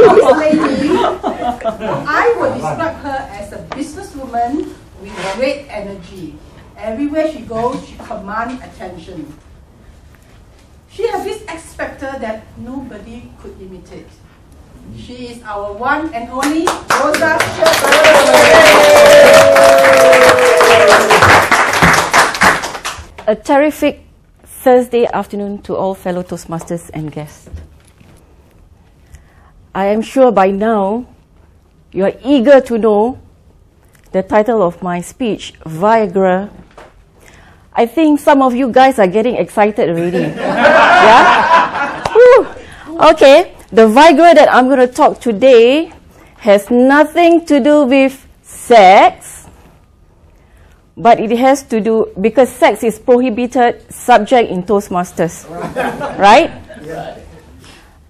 This lady, I would describe her as a businesswoman with great energy. Everywhere she goes, she commands attention. She has this X factor that nobody could imitate. She is our one and only Roza Sure Bagus. A terrific Thursday afternoon to all fellow Toastmasters and guests. I am sure by now you are eager to know the title of my speech, Viagra. I think some of you guys are getting excited already. Yeah? Whew. Okay, the Viagra that I'm going to talk today has nothing to do with sex, but it has to do, because sex is prohibited subject in Toastmasters. Right?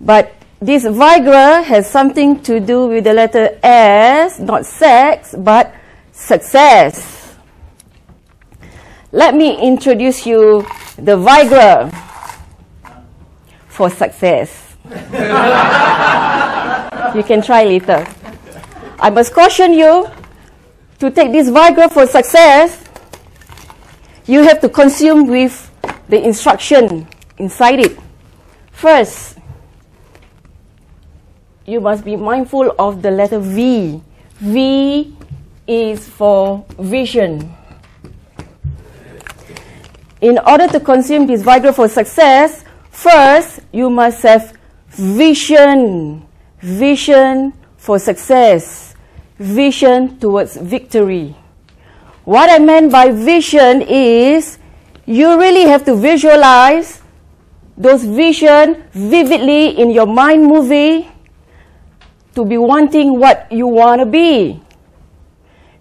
But this Viagra has something to do with the letter S, not sex, but success. Let me introduce you the Viagra for success. You can try later. I must caution you, to take this Viagra for success, you have to consume with the instruction inside it. First, you must be mindful of the letter V. V is for vision. In order to consume this Viagra for success, first you must have vision. Vision for success. Vision towards victory. What I meant by vision is you really have to visualize those visions vividly in your mind movie to be wanting what you want to be.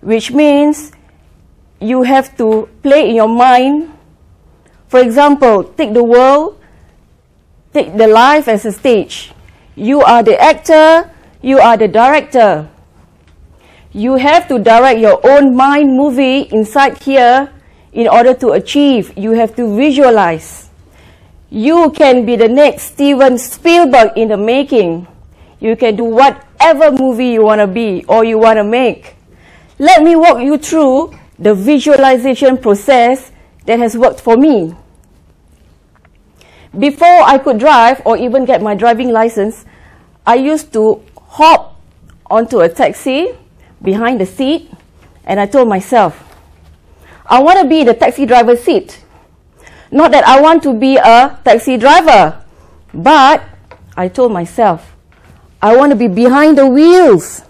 Which means you have to play in your mind. For example, take the world, take the life as a stage. You are the actor, you are the director. You have to direct your own mind movie inside here in order to achieve. You have to visualize. You can be the next Steven Spielberg in the making. You can do whatever movie you want to be or you want to make. Let me walk you through the visualization process that has worked for me. Before I could drive or even get my driving license, I used to hop onto a taxi behind the seat, and I told myself, I want to be the taxi driver's seat. Not that I want to be a taxi driver, but I told myself, I want to be behind the wheels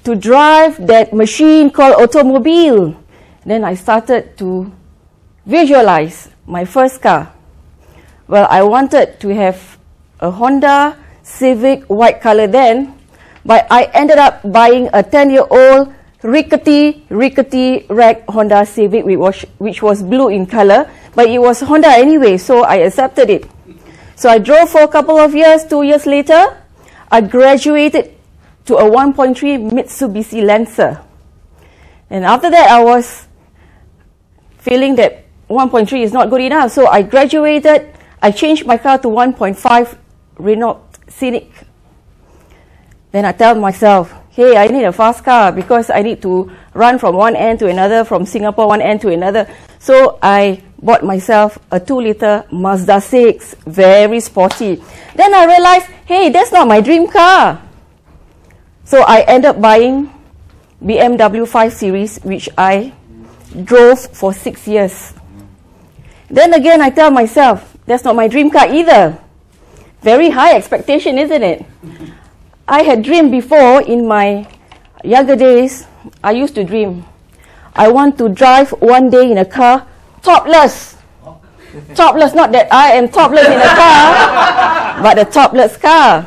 to drive that machine called automobile. Then I started to visualize my first car. Well, I wanted to have a Honda Civic white color then, but I ended up buying a 10-year-old rickety wrecked Honda Civic which was blue in color, but it was Honda anyway, so I accepted it. So I drove for a couple of years. 2 years later, I graduated to a 1.3 Mitsubishi Lancer. And after that, I was feeling that 1.3 is not good enough, so I graduated. I changed my car to 1.5 Renault Scenic. Then I tell myself, hey, I need a fast car because I need to run from one end to another, from Singapore one end to another. So I bought myself a 2-liter Mazda 6, very sporty. Then I realized, hey, that's not my dream car. So I ended up buying BMW 5 Series, which I drove for 6 years. Then again, I tell myself, that's not my dream car either. Very high expectation, isn't it? I had dreamed before in my younger days. I used to dream, I want to drive one day in a car topless. Topless, not that I am topless in a car, but a topless car.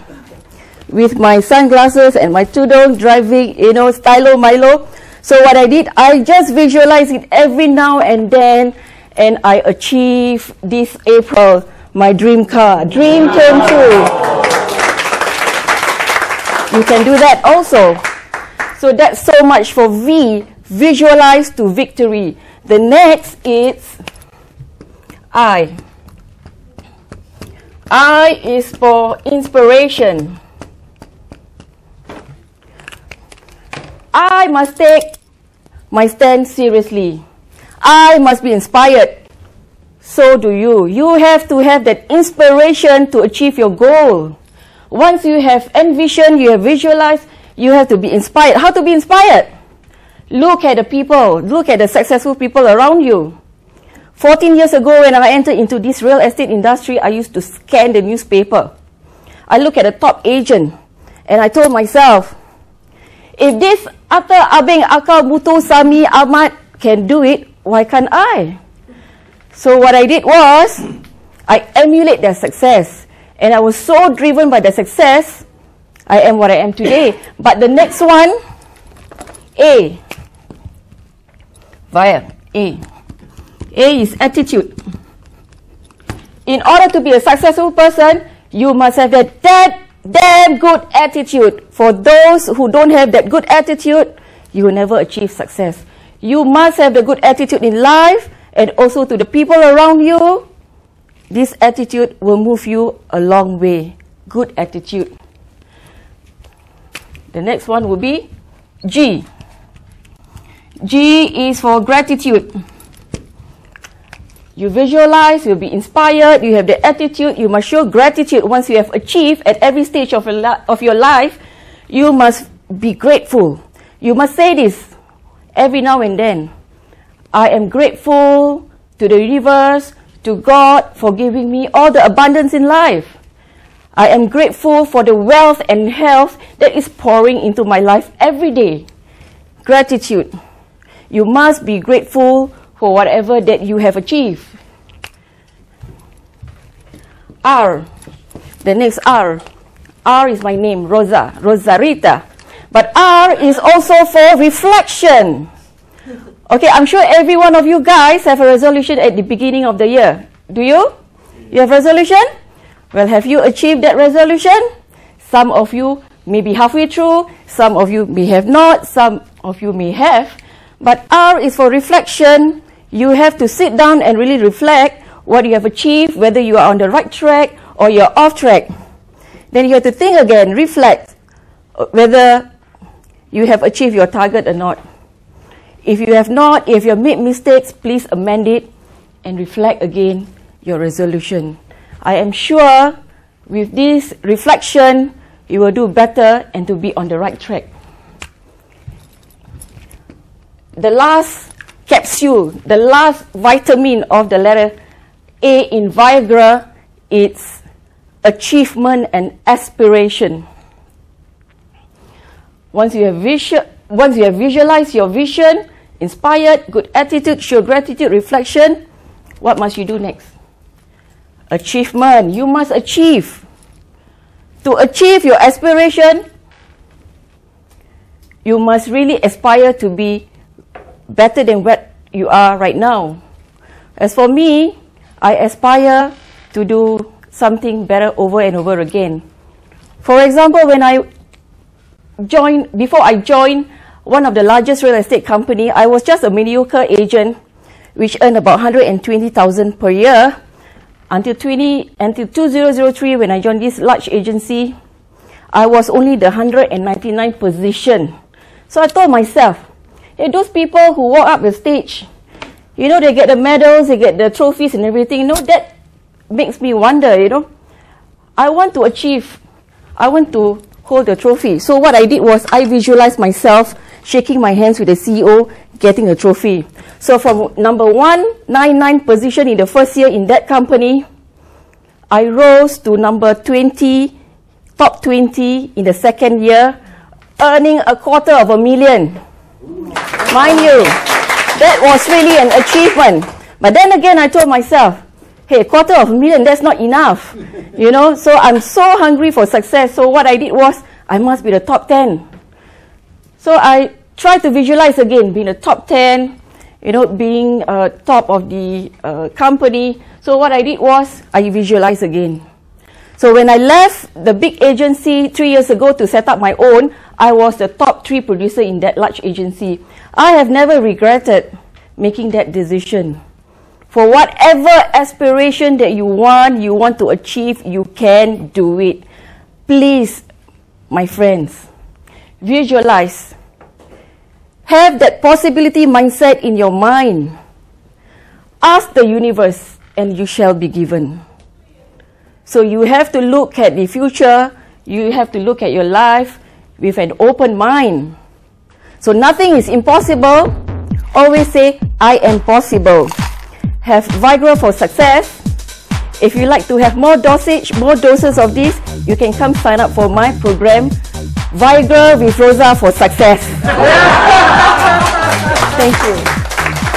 With my sunglasses and my tudung, driving, stylo Milo. So what I did, I just visualized it every now and then, and I achieved this April my dream car. Dream came true. You can do that also. So that's so much for V, visualize to victory. The next is I. I is for inspiration. I must take my stand seriously. I must be inspired. So do you. You have to have that inspiration to achieve your goal. Once you have envisioned, you have visualized, you have to be inspired. How to be inspired? Look at the people. Look at the successful people around you. 14 years ago, when I entered into this real estate industry, I used to scan the newspaper. I look at the top agent, and I told myself, if this Atta Abeng Akal Mutu Sami Ahmad can do it, why can't I? So what I did was, I emulate their success. And I was so driven by their success, I am what I am today. But the next one, A. Via A. A is attitude. In order to be a successful person, you must have that damn good attitude. For those who don't have that good attitude, you will never achieve success. You must have the good attitude in life and also to the people around you. This attitude will move you a long way. Good attitude. The next one will be G. G is for gratitude. You visualize, you'll be inspired, you have the attitude, you must show gratitude once you have achieved at every stage of your life. You must be grateful. You must say this every now and then. I am grateful to the universe, to God for giving me all the abundance in life. I am grateful for the wealth and health that is pouring into my life every day. Gratitude. You must be grateful for whatever that you have achieved. R. The next R. R is my name, Roza, Rosarita. But R is also for reflection. Okay, I'm sure every one of you guys have a resolution at the beginning of the year. Do you? You have resolution? Well, have you achieved that resolution? Some of you may be halfway through, some of you may have not, some of you may have. But R is for reflection. You have to sit down and really reflect what you have achieved, whether you are on the right track or you're off track. Then you have to think again, reflect whether you have achieved your target or not. If you have not, if you have made mistakes, please amend it and reflect again your resolution. I am sure with this reflection, you will do better and to be on the right track. The last capsule, the last vitamin of the letter A in Viagra, it's achievement and aspiration. Once you have visualized your vision, inspired, good attitude, show gratitude, reflection, what must you do next? Achievement. You must achieve. To achieve your aspiration, you must really aspire to be better than what you are right now. As for me, I aspire to do something better over and over again. For example, before I joined one of the largest real estate company, I was just a mediocre agent, which earned about 120,000 per year. Until 2003, when I joined this large agency, I was only the 199th position. So I told myself, hey, those people who walk up the stage, you know, they get the medals, they get the trophies and everything, you know, that makes me wonder, you know. I want to achieve, I want to hold the trophy. So what I did was I visualized myself shaking my hands with the CEO, getting a trophy. So from number 199 position in the first year in that company, I rose to number 20, top 20 in the second year, earning $250,000. Mind you, that was really an achievement. But then again, I told myself, hey, $250,000, that's not enough. You know, so I'm so hungry for success. So what I did was, I must be the top 10. So I tried to visualize again, being the top 10, you know, being top of the company. So what I did was, I visualized again. So when I left the big agency 3 years ago to set up my own, I was the top 3 producer in that large agency. I have never regretted making that decision. For whatever aspiration that you want to achieve, you can do it. Please, my friends, visualize. Have that possibility mindset in your mind. Ask the universe and you shall be given. So you have to look at the future. You have to look at your life with an open mind. So nothing is impossible. Always say, I am possible. Have Viagra for success. If you like to have more doses of this, you can come sign up for my program, Viagra with Roza for success. Thank you.